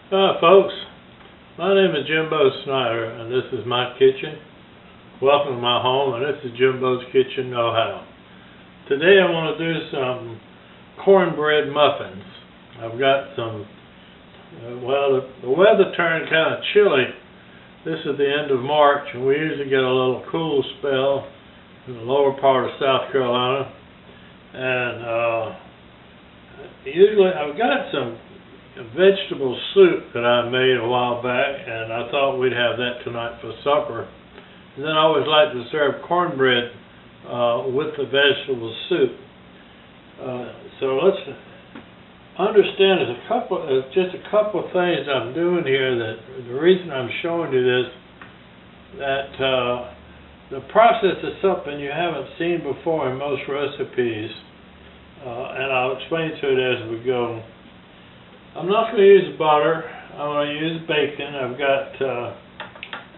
Folks, my name is Jimbo Snyder, and this is my kitchen. Welcome to my home, and this is Jimbo's Kitchen Know-How. Today I want to do some cornbread muffins. I've got some, the weather turned kind of chilly. This is the end of March, and we usually get a little cool spell in the lower part of South Carolina. And usually I've got some vegetable soup that I made a while back, and I thought we'd have that tonight for supper. And then I always like to serve cornbread with the vegetable soup. So let's understand there's just a couple of things I'm doing here. That the reason I'm showing you this, that the process is something you haven't seen before in most recipes, and I'll explain to it as we go. I'm not going to use butter. I'm going to use bacon. I've got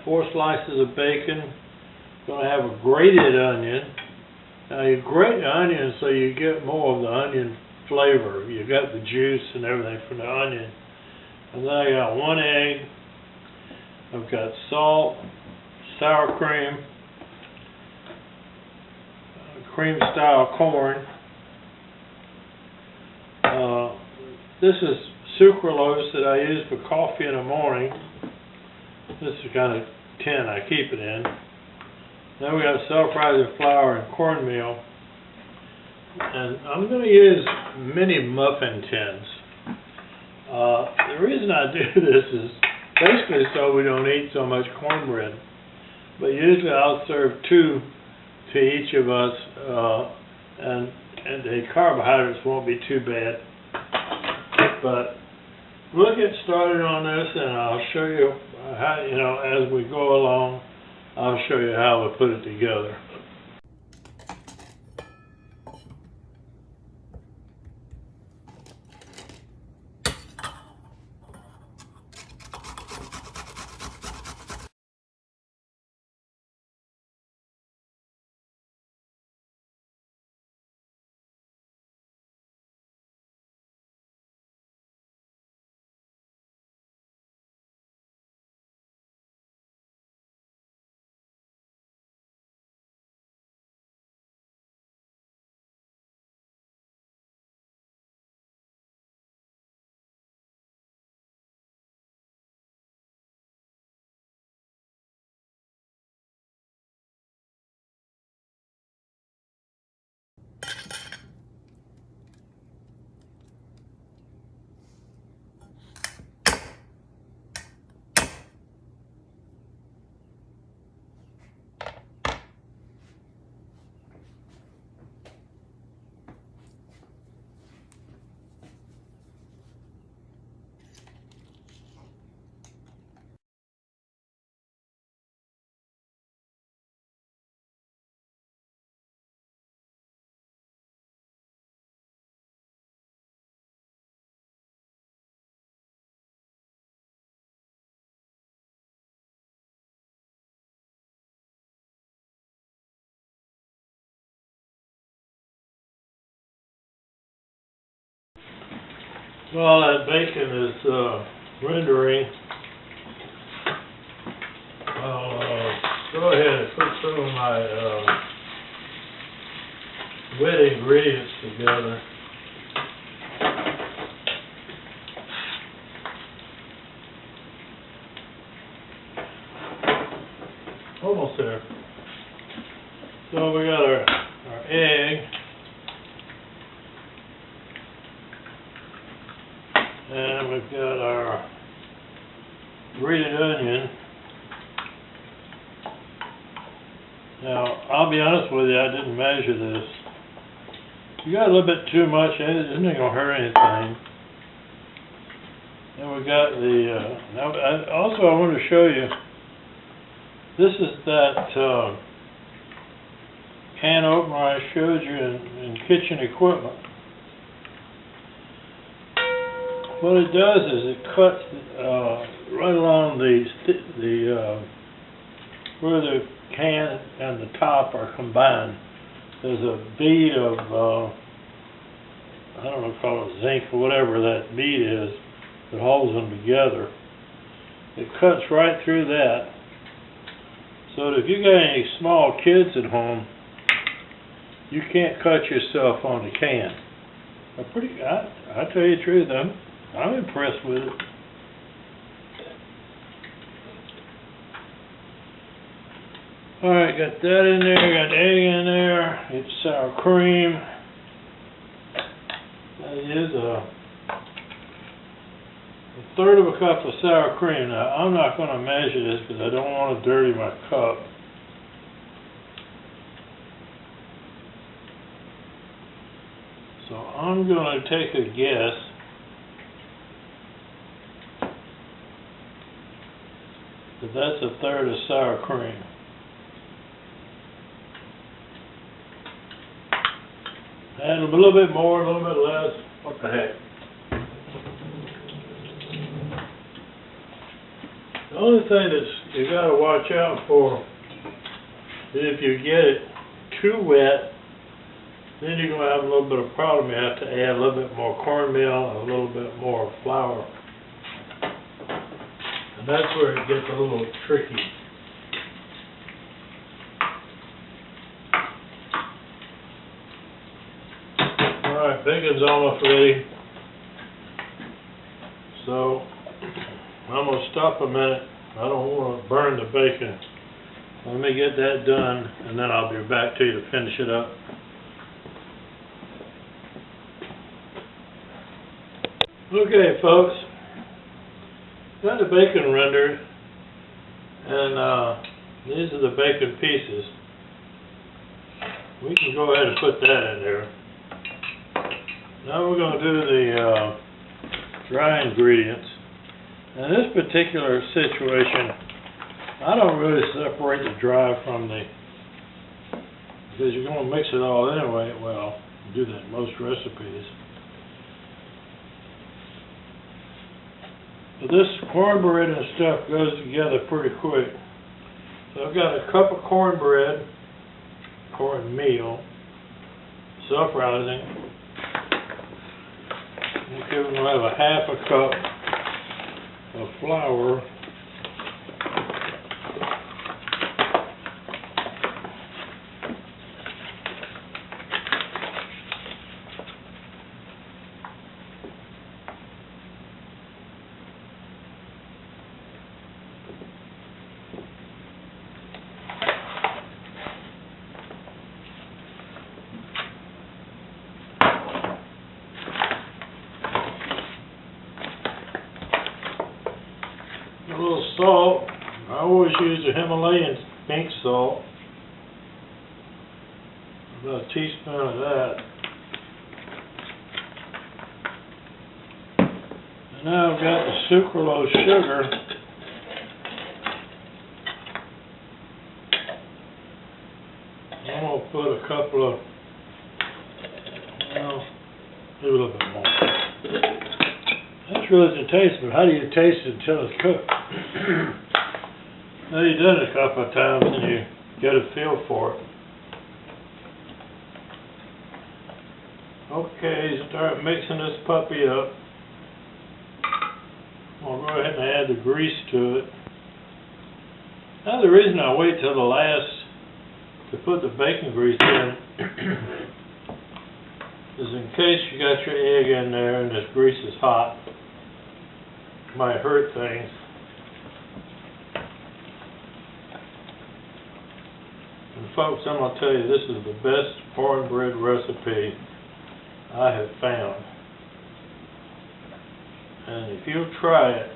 4 slices of bacon. I'm going to have a grated onion. Now you grate the onion so you get more of the onion flavor. You got the juice and everything from the onion. And then I got 1 egg. I've got salt, sour cream, cream style corn. This is sucralose that I use for coffee in the morning. This is the kind of tin I keep it in. Then we got self-rising flour and cornmeal. And I'm going to use mini muffin tins. The reason I do this is basically so we don't eat so much cornbread. But usually I'll serve 2 to each of us, and the carbohydrates won't be too bad. But we'll get started on this, and I'll show you how, as we go along, I'll show you how we put it together. While that bacon is rendering, I'll go ahead and put some of my wet ingredients together. Almost there. So we got our egg. And we've got our grated onion. Now, I'll be honest with you, I didn't measure this. You got a little bit too much, it isn't going to hurt anything. And we got the, I want to show you, this is that can opener I showed you in kitchen equipment. What it does is it cuts right along where the can and the top are combined. There's a bead of I don't know, call it zinc or whatever that bead is, that holds them together. It cuts right through that. So that if you got any small kids at home, you can't cut yourself on the can. I tell you the truth, I'm impressed with it. Alright, got that in there, got egg in there, it's sour cream. That is a third of a cup of sour cream. Now, I'm not going to measure this because I don't want to dirty my cup. So I'm going to take a guess that that's a third of sour cream. And a little bit more, a little bit less. What the heck? The only thing that you got to watch out for is if you get it too wet, then you're going to have a little bit of problem. You have to add a little bit more cornmeal and a little bit more flour. And that's where it gets a little tricky. Alright, bacon's almost ready. So, I'm going to stop a minute. I don't want to burn the bacon. Let me get that done, and then I'll be back to you to finish it up. Okay, folks. Got the bacon rendered, and these are the bacon pieces. We can go ahead and put that in there. Now we're going to do the dry ingredients. In this particular situation, I don't really separate the dry from the, because you're going to mix it all anyway. Well, you do that in most recipes. But this cornbread and stuff goes together pretty quick. So I've got a cup of cornbread, cornmeal, self-rising. Okay, we're going to have a half a cup of flour. A little salt. I always use the Himalayan pink salt. About a teaspoon of that. And now I've got the sucralose sugar. I'm going to put a couple of, well, maybe a little bit more. That's really the taste, but how do you taste it until it's cooked? Now you've done it a couple of times and you get a feel for it. Okay, start mixing this puppy up. I'll go ahead and add the grease to it. Now the reason I wait till the last to put the bacon grease in is in case you got your egg in there and this grease is hot. It might hurt things. And folks, I'm going to tell you, this is the best cornbread recipe I have found. And if you'll try it,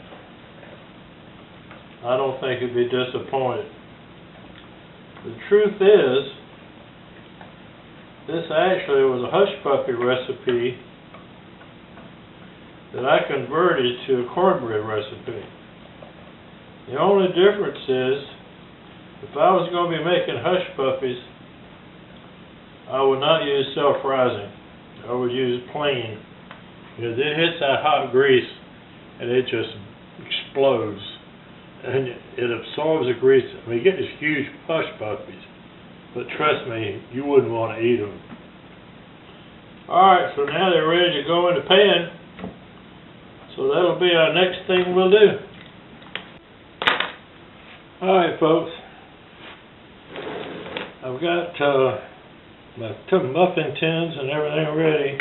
I don't think you'll be disappointed. The truth is, this actually was a hush puppy recipe that I converted to a cornbread recipe. The only difference is, if I was going to be making hush puppies, I would not use self-rising. I would use plain, because it hits that hot grease and it just explodes. And it absorbs the grease. I mean, you get these huge hush puppies, but trust me, you wouldn't want to eat them. Alright, so now they're ready to go in the pan. So that'll be our next thing we'll do. Alright folks, I've got my two muffin tins and everything ready.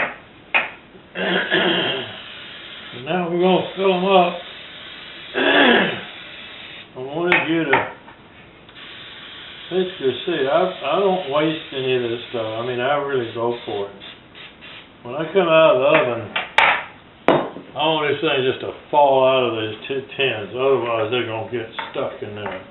And now we're going to fill them up. I wanted you to basically see, I don't waste any of this stuff. I mean, I really go for it. When I come out of the oven, I want this thing just to fall out of these two tins, otherwise they're going to get stuck in there.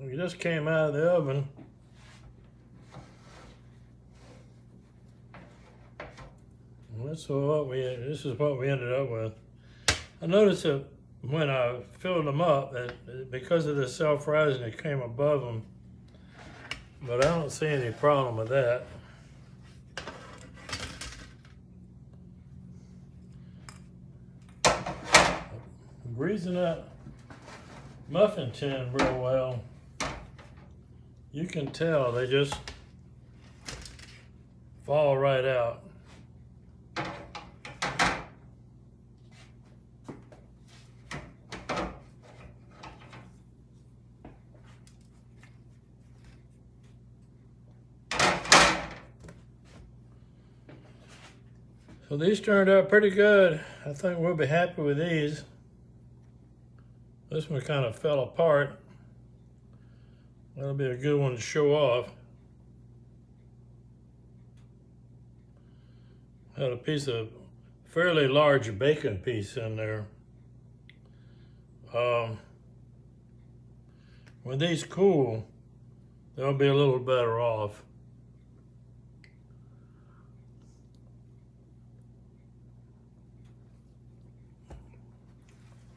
We just came out of the oven. And this is what we ended up with. I noticed that when I filled them up, that because of the self-rising, it came above them. But I don't see any problem with that. Greasing that muffin tin real well, you can tell they just fall right out. So these turned out pretty good. I think we'll be happy with these. This one kind of fell apart. That'll be a good one to show off. Had a piece of fairly large bacon piece in there. When these cool, they'll be a little better off.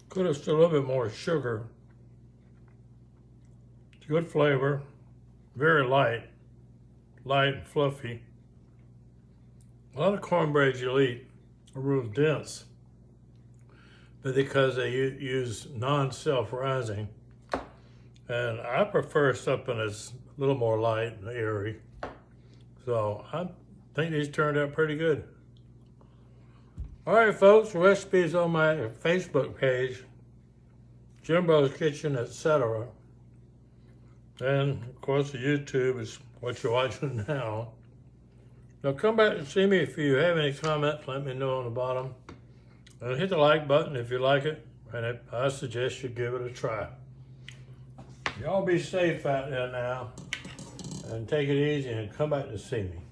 Could have still a little bit more sugar. It's good flavor, very light and fluffy. A lot of cornbread you'll eat are real dense, but because they use non-self-rising. And I prefer something that's a little more light and airy. So I think these turned out pretty good. All right, folks, recipes on my Facebook page, Jimbo's Kitchen, etc. And of course, the YouTube is what you're watching now. Now come back and see me if you have any comments. Let me know on the bottom. And hit the like button if you like it. And I suggest you give it a try. Y'all be safe out there now. And take it easy and come back to see me.